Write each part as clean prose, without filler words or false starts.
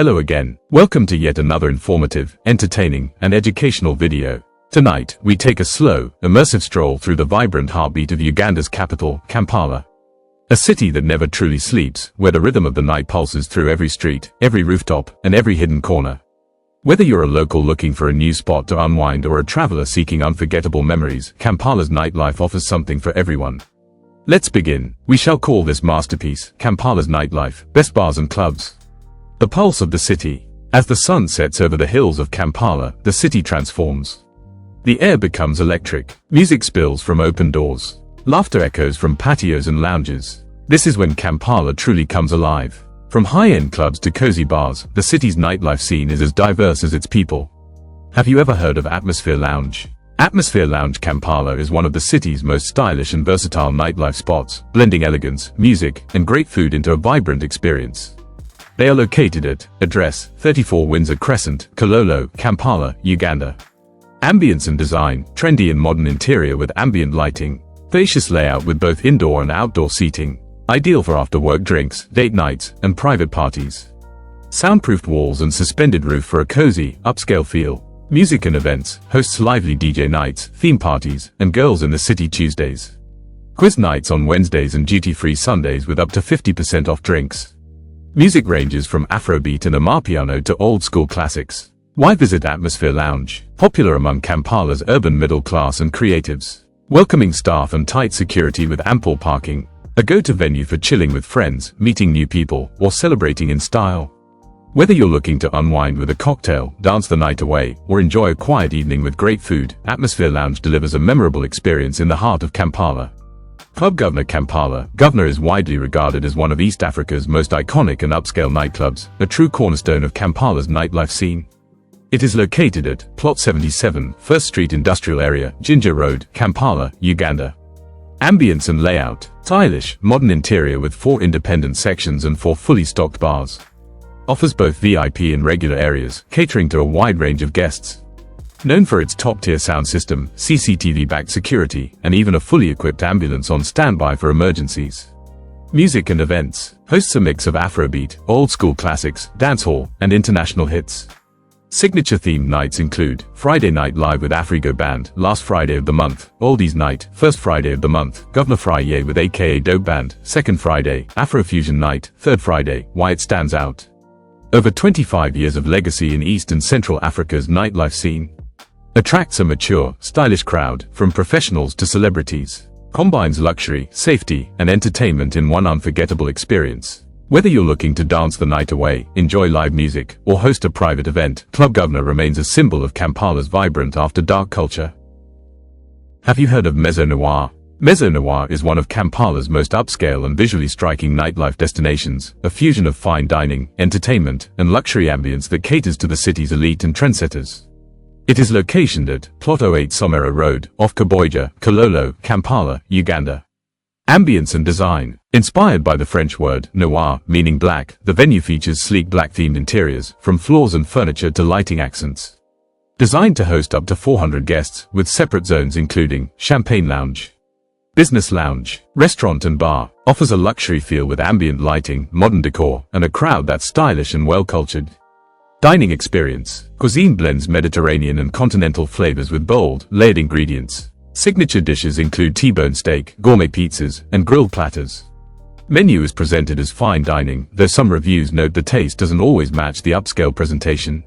Hello again. Welcome to yet another informative, entertaining, and educational video. Tonight, we take a slow, immersive stroll through the vibrant heartbeat of Uganda's capital, Kampala. A city that never truly sleeps, where the rhythm of the night pulses through every street, every rooftop, and every hidden corner. Whether you're a local looking for a new spot to unwind or a traveler seeking unforgettable memories, Kampala's nightlife offers something for everyone. Let's begin. We shall call this masterpiece, Kampala's nightlife, best bars and clubs. The pulse of the city. As the sun sets over the hills of Kampala, the city transforms. The air becomes electric. Music spills from open doors. Laughter echoes from patios and lounges. This is when Kampala truly comes alive. From high-end clubs to cozy bars, the city's nightlife scene is as diverse as its people. Have you ever heard of Atmosphere Lounge? Atmosphere Lounge Kampala is one of the city's most stylish and versatile nightlife spots, blending elegance, music, and great food into a vibrant experience. They are located at address 34 Windsor Crescent, Kololo, Kampala, Uganda. Ambience and design, trendy and modern interior with ambient lighting, spacious layout with both indoor and outdoor seating, ideal for after-work drinks, date nights, and private parties. Soundproofed walls and suspended roof for a cozy, upscale feel. Music and events, hosts lively DJ nights, theme parties, and Girls in the City Tuesdays. Quiz nights on Wednesdays and duty-free Sundays with up to 50% off drinks. Music ranges from Afrobeat and Amapiano to old-school classics. Why visit Atmosphere Lounge? Popular among Kampala's urban middle class and creatives. Welcoming staff and tight security with ample parking. A go-to venue for chilling with friends, meeting new people, or celebrating in style. Whether you're looking to unwind with a cocktail, dance the night away, or enjoy a quiet evening with great food, Atmosphere Lounge delivers a memorable experience in the heart of Kampala. Club Governor Kampala. Governor is widely regarded as one of East Africa's most iconic and upscale nightclubs, a true cornerstone of Kampala's nightlife scene. It is located at Plot 77, 1st Street Industrial Area, Jinja Road, Kampala, Uganda. Ambience and layout. Stylish, modern interior with 4 independent sections and 4 fully stocked bars. Offers both VIP and regular areas, catering to a wide range of guests. Known for its top-tier sound system, CCTV-backed security, and even a fully equipped ambulance on standby for emergencies. Music and events. Hosts a mix of Afrobeat, old-school classics, dancehall, and international hits. Signature themed nights include Friday Night Live with Afrigo Band, last Friday of the month, Oldies Night, first Friday of the month, Governor Friday with aka Dope Band, second Friday, Afrofusion Night, third Friday, Why It Stands Out. Over 25 years of legacy in East and Central Africa's nightlife scene. Attracts a mature, stylish crowd, from professionals to celebrities. Combines luxury, safety, and entertainment in one unforgettable experience. Whether you're looking to dance the night away, enjoy live music, or host a private event, Club Governor remains a symbol of Kampala's vibrant after-dark culture. Have you heard of Mezone Noir? Mezone Noir is one of Kampala's most upscale and visually striking nightlife destinations, a fusion of fine dining, entertainment, and luxury ambience that caters to the city's elite and trendsetters. It is located at Plot 08 Somero Road, off Kaboija, Kololo, Kampala, Uganda. Ambience and design. Inspired by the French word noir, meaning black, the venue features sleek black-themed interiors, from floors and furniture to lighting accents. Designed to host up to 400 guests, with separate zones including Champagne Lounge, Business Lounge, Restaurant and Bar. Offers a luxury feel with ambient lighting, modern decor, and a crowd that's stylish and well-cultured. Dining experience. Cuisine blends Mediterranean and continental flavors with bold, layered ingredients. Signature dishes include T-bone steak, gourmet pizzas, and grilled platters. Menu is presented as fine dining, though some reviews note the taste doesn't always match the upscale presentation.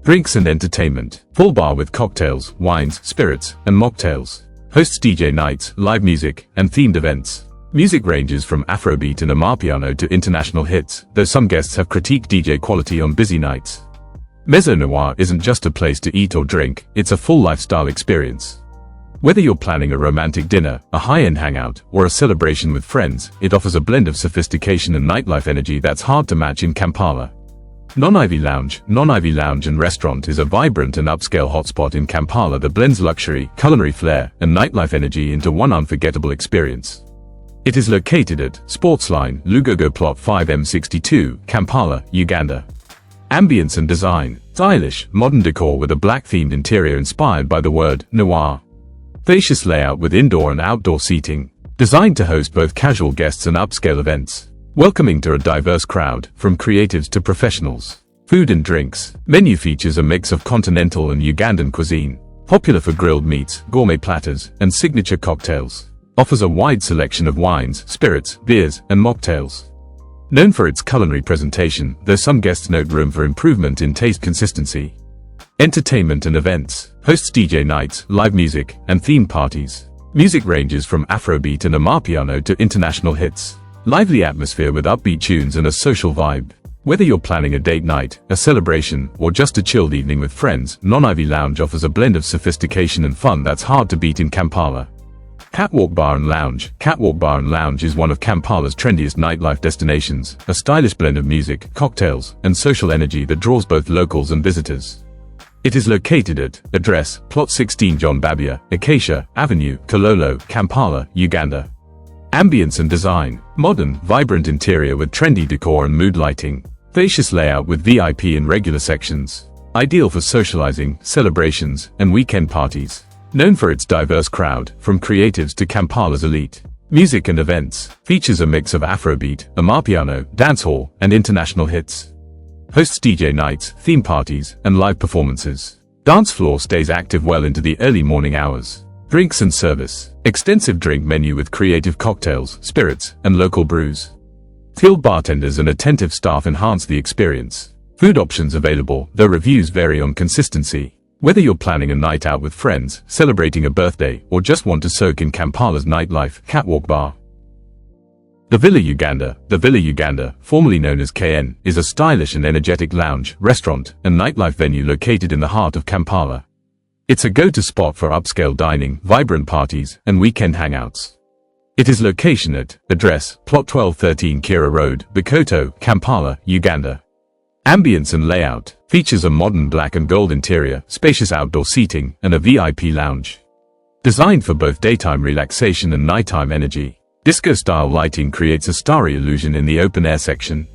Drinks and entertainment. Full bar with cocktails, wines, spirits, and mocktails. Hosts DJ nights, live music, and themed events. Music ranges from Afrobeat and Amapiano to international hits, though some guests have critiqued DJ quality on busy nights. Mezone Noir isn't just a place to eat or drink, it's a full lifestyle experience. Whether you're planning a romantic dinner, a high-end hangout, or a celebration with friends, it offers a blend of sophistication and nightlife energy that's hard to match in Kampala. Nonivvy Lounge. Nonivvy Lounge and Restaurant is a vibrant and upscale hotspot in Kampala that blends luxury, culinary flair, and nightlife energy into one unforgettable experience. It is located at Sportsline, Lugogo Plot 5M62, Kampala, Uganda. Ambience and design. Stylish, modern decor with a black-themed interior inspired by the word noir. Spacious layout with indoor and outdoor seating. Designed to host both casual guests and upscale events. Welcoming to a diverse crowd, from creatives to professionals. Food and drinks. Menu features a mix of continental and Ugandan cuisine. Popular for grilled meats, gourmet platters, and signature cocktails. Offers a wide selection of wines, spirits, beers, and mocktails. Known for its culinary presentation, though some guests note room for improvement in taste consistency. Entertainment and events. Hosts DJ nights, live music, and themed parties. Music ranges from Afrobeat and Amapiano to international hits. Lively atmosphere with upbeat tunes and a social vibe. Whether you're planning a date night, a celebration, or just a chilled evening with friends, Nonivvy Lounge offers a blend of sophistication and fun that's hard to beat in Kampala. Catwalk Bar and Lounge. Catwalk Bar and Lounge is one of Kampala's trendiest nightlife destinations, a stylish blend of music, cocktails, and social energy that draws both locals and visitors. It is located at address, Plot 16 John Babia, Acacia Avenue, Kololo, Kampala, Uganda. Ambience and design. Modern, vibrant interior with trendy decor and mood lighting. Spacious layout with VIP and regular sections. Ideal for socializing, celebrations, and weekend parties. Known for its diverse crowd, from creatives to Kampala's elite. Music and events. Features a mix of Afrobeat, Amapiano, dancehall, and international hits. Hosts DJ nights, theme parties, and live performances. Dance floor stays active well into the early morning hours. Drinks and service. Extensive drink menu with creative cocktails, spirits, and local brews. Skilled bartenders and attentive staff enhance the experience. Food options available, though reviews vary on consistency. Whether you're planning a night out with friends, celebrating a birthday, or just want to soak in Kampala's nightlife, Catwalk Bar. The Villa Uganda. The Villa Uganda, formerly known as KN, is a stylish and energetic lounge, restaurant, and nightlife venue located in the heart of Kampala. It's a go-to spot for upscale dining, vibrant parties, and weekend hangouts. It is location at address, Plot 1213 Kira Road, Bikoto, Kampala, Uganda. Ambience and layout. Features a modern black and gold interior, spacious outdoor seating, and a VIP lounge. Designed for both daytime relaxation and nighttime energy. Disco-style lighting creates a starry illusion in the open-air section.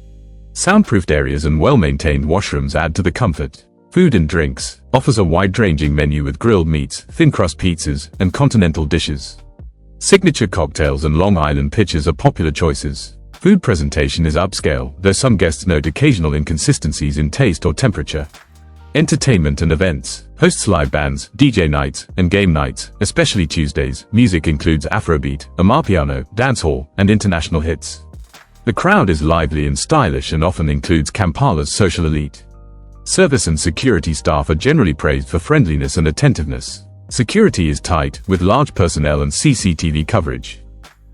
Soundproofed areas and well-maintained washrooms add to the comfort. Food and drinks. Offers a wide-ranging menu with grilled meats, thin-crust pizzas, and continental dishes. Signature cocktails and Long Island pitchers are popular choices. Food presentation is upscale, though some guests note occasional inconsistencies in taste or temperature. Entertainment and events. Hosts live bands, DJ nights, and game nights, especially Tuesdays. Music includes Afrobeat, Amapiano, dancehall, and international hits. The crowd is lively and stylish and often includes Kampala's social elite. Service and security staff are generally praised for friendliness and attentiveness. Security is tight, with large personnel and CCTV coverage.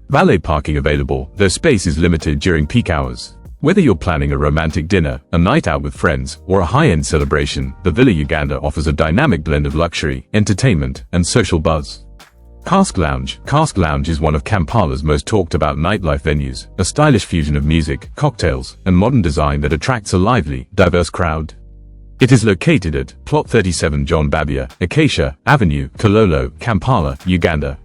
Valet parking available, though space is limited during peak hours. Whether you're planning a romantic dinner, a night out with friends, or a high-end celebration, the Villa Uganda offers a dynamic blend of luxury, entertainment, and social buzz. Cask Lounge. Cask Lounge is one of Kampala's most talked-about nightlife venues, a stylish fusion of music, cocktails, and modern design that attracts a lively, diverse crowd. It is located at Plot 37 John Babia, Acacia Avenue, Kololo, Kampala, Uganda.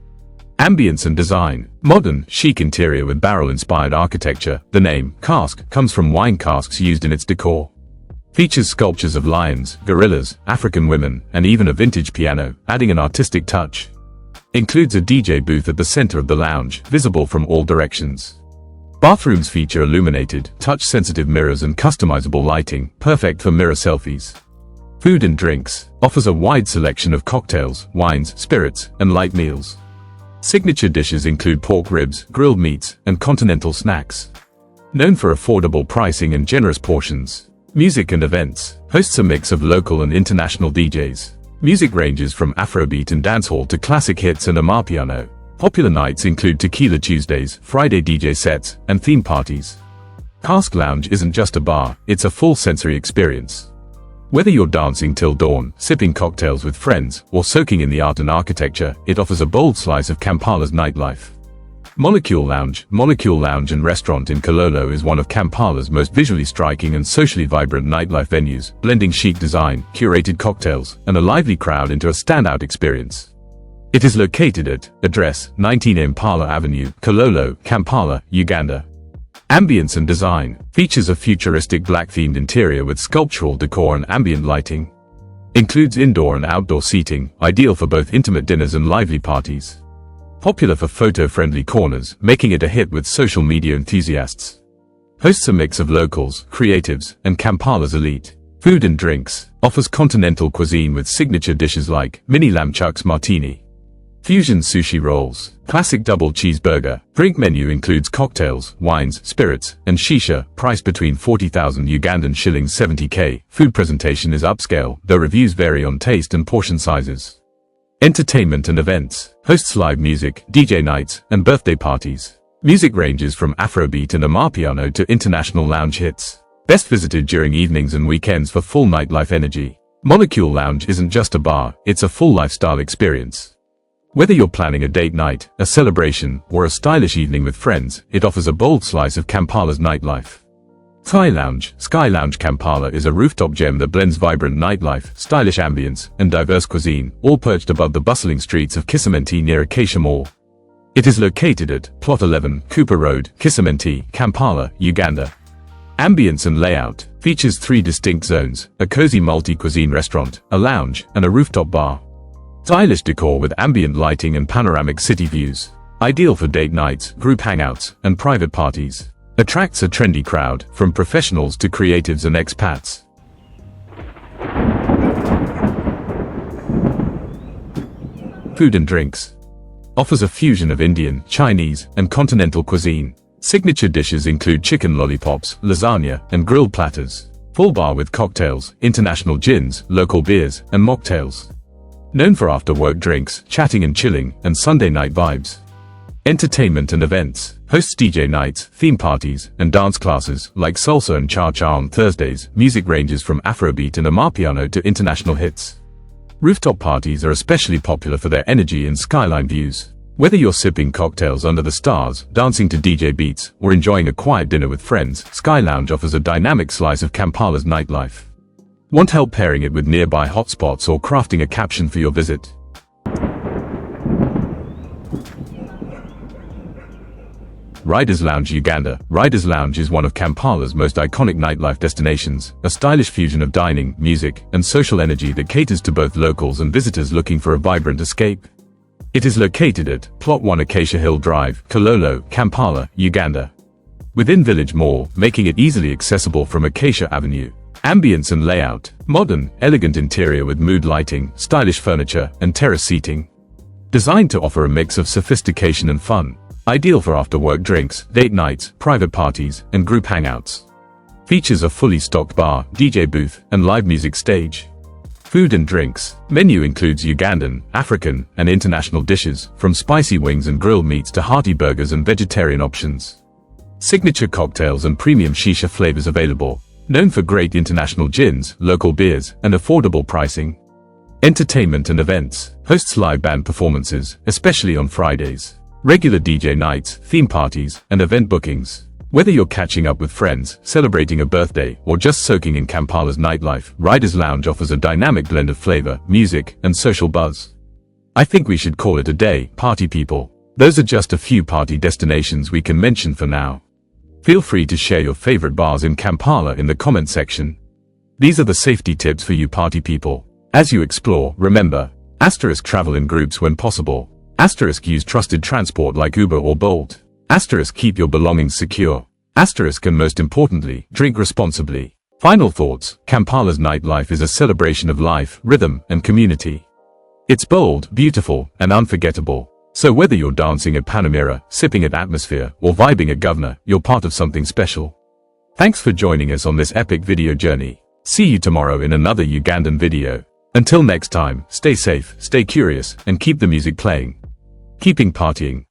Ambience and design. Modern, chic interior with barrel-inspired architecture. The name, Cask, comes from wine casks used in its decor. Features sculptures of lions, gorillas, African women, and even a vintage piano, adding an artistic touch. Includes a DJ booth at the center of the lounge, visible from all directions. Bathrooms feature illuminated, touch-sensitive mirrors and customizable lighting, perfect for mirror selfies. Food and drinks. Offers a wide selection of cocktails, wines, spirits, and light meals. Signature dishes include pork ribs, grilled meats, and continental snacks. Known for affordable pricing and generous portions. Music and events. Hosts a mix of local and international DJs. Music ranges from Afrobeat and dancehall to classic hits and Amapiano. Popular nights include Tequila Tuesdays, Friday DJ sets, and theme parties. Cask Lounge isn't just a bar, it's a full sensory experience. Whether you're dancing till dawn, sipping cocktails with friends, or soaking in the art and architecture, it offers a bold slice of Kampala's nightlife. Molecule Lounge. Molecule Lounge and Restaurant in Kololo is one of Kampala's most visually striking and socially vibrant nightlife venues, blending chic design, curated cocktails, and a lively crowd into a standout experience. It is located at address 19 Impala Avenue, Kololo, Kampala, Uganda. Ambience and design. Features a futuristic black-themed interior with sculptural decor and ambient lighting. Includes indoor and outdoor seating, ideal for both intimate dinners and lively parties. Popular for photo-friendly corners, making it a hit with social media enthusiasts. Hosts a mix of locals, creatives, and Kampala's elite. Food and drinks offers continental cuisine with signature dishes like mini lamb chucks martini, fusion sushi rolls, classic double cheeseburger. Drink menu includes cocktails, wines, spirits, and shisha, priced between 40,000 Ugandan shillings 70k. Food presentation is upscale, though reviews vary on taste and portion sizes. Entertainment and events hosts live music, DJ nights, and birthday parties. Music ranges from Afrobeat and Amapiano to international lounge hits. Best visited during evenings and weekends for full nightlife energy. Molecule Lounge isn't just a bar, it's a full lifestyle experience. Whether you're planning a date night, a celebration, or a stylish evening with friends, it offers a bold slice of Kampala's nightlife. Sky Lounge Kampala is a rooftop gem that blends vibrant nightlife, stylish ambience, and diverse cuisine, all perched above the bustling streets of Kisimenti near Acacia Mall. It is located at Plot 11, Cooper Road, Kisimenti, Kampala, Uganda. Ambience and layout features 3 distinct zones, a cozy multi-cuisine restaurant, a lounge, and a rooftop bar. Stylish decor with ambient lighting and panoramic city views. Ideal for date nights, group hangouts, and private parties. Attracts a trendy crowd, from professionals to creatives and expats. Food and drinks offers a fusion of Indian, Chinese, and continental cuisine. Signature dishes include chicken lollipops, lasagna, and grilled platters. Full bar with cocktails, international gins, local beers, and mocktails. Known for after-work drinks, chatting and chilling, and Sunday night vibes. Entertainment and events hosts DJ nights, theme parties, and dance classes like salsa and cha-cha on Thursdays. Music ranges from Afrobeat and Amapiano to international hits. Rooftop parties are especially popular for their energy and skyline views. Whether you're sipping cocktails under the stars, dancing to DJ beats, or enjoying a quiet dinner with friends, Sky Lounge offers a dynamic slice of Kampala's nightlife. Want help pairing it with nearby hotspots or crafting a caption for your visit? Riders Lounge Uganda. Riders Lounge is one of Kampala's most iconic nightlife destinations, a stylish fusion of dining, music, and social energy that caters to both locals and visitors looking for a vibrant escape. It is located at Plot 1 Acacia Hill Drive, Kololo, Kampala, Uganda. Within Village Mall, making it easily accessible from Acacia Avenue. Ambience and layout. Modern, elegant interior with mood lighting, stylish furniture, and terrace seating. Designed to offer a mix of sophistication and fun. Ideal for after-work drinks, date nights, private parties, and group hangouts. Features a fully stocked bar, DJ booth, and live music stage. Food and drinks. Menu includes Ugandan, African, and international dishes, from spicy wings and grilled meats to hearty burgers and vegetarian options. Signature cocktails and premium shisha flavors available. Known for great international gins, local beers, and affordable pricing. Entertainment and events. Hosts live band performances, especially on Fridays. Regular DJ nights, theme parties, and event bookings. Whether you're catching up with friends, celebrating a birthday, or just soaking in Kampala's nightlife, Riders Lounge offers a dynamic blend of flavor, music, and social buzz. I think we should call it a day, party people. Those are just a few party destinations we can mention for now. Feel free to share your favorite bars in Kampala in the comment section. These are the safety tips for you party people. As you explore, remember, * travel in groups when possible. * use trusted transport like Uber or Bolt. * keep your belongings secure. * and most importantly, drink responsibly. Final thoughts. Kampala's nightlife is a celebration of life, rhythm, and community. It's bold, beautiful, and unforgettable. So whether you're dancing at Panamera, sipping at Atmosphere, or vibing at Governor, you're part of something special. Thanks for joining us on this epic video journey. See you tomorrow in another Ugandan video. Until next time, stay safe, stay curious, and keep the music playing. Keeping partying.